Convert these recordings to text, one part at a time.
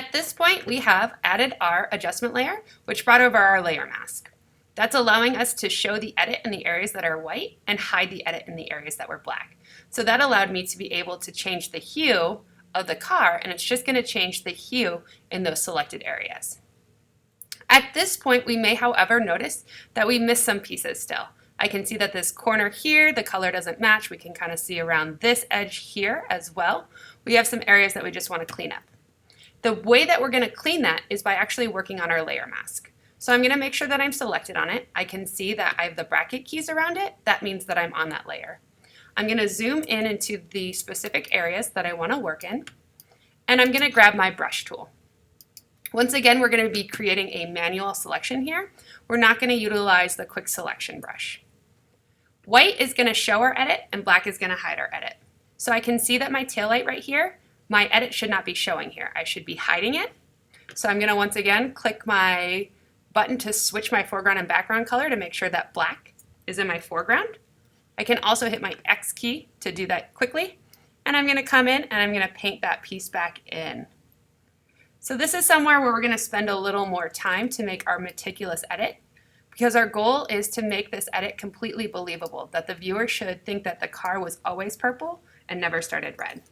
At this point, we have added our adjustment layer, which brought over our layer mask. That's allowing us to show the edit in the areas that are white and hide the edit in the areas that were black. So that allowed me to be able to change the hue of the car, and it's just going to change the hue in those selected areas. At this point, we may, however, notice that we missed some pieces still. I can see that this corner here, the color doesn't match. We can kind of see around this edge here as well. We have some areas that we just want to clean up. The way that we're going to clean that is by actually working on our layer mask. So I'm going to make sure that I'm selected on it. I can see that I have the bracket keys around it. That means that I'm on that layer. I'm going to zoom in into the specific areas that I want to work in, and I'm going to grab my brush tool. Once again, we're going to be creating a manual selection here. We're not going to utilize the quick selection brush. White is going to show our edit, and black is going to hide our edit. So I can see that my taillight right here, my edit should not be showing here. I should be hiding it. So I'm going to once again click my button to switch my foreground and background color to make sure that black is in my foreground. I can also hit my X key to do that quickly. And I'm going to come in and I'm going to paint that piece back in. So this is somewhere where we're going to spend a little more time to make our meticulous edit, because our goal is to make this edit completely believable, that the viewer should think that the car was always purple and never started red.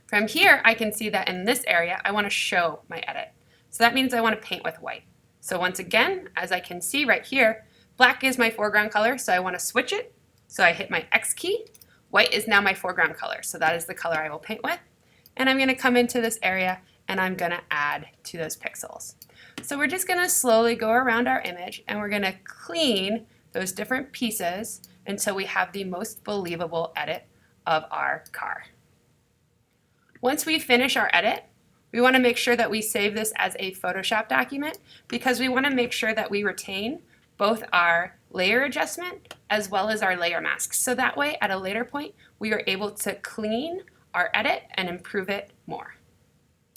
From here, I can see that in this area, I want to show my edit. So that means I want to paint with white. So once again, as I can see right here, black is my foreground color, so I want to switch it. So I hit my X key. White is now my foreground color, so that is the color I will paint with. And I'm going to come into this area and I'm going to add to those pixels. So we're just going to slowly go around our image and we're going to clean those different pieces until we have the most believable edit of our car. Once we finish our edit, we want to make sure that we save this as a Photoshop document, because we want to make sure that we retain both our layer adjustment as well as our layer masks. So that way, at a later point, we are able to clean our edit and improve it more.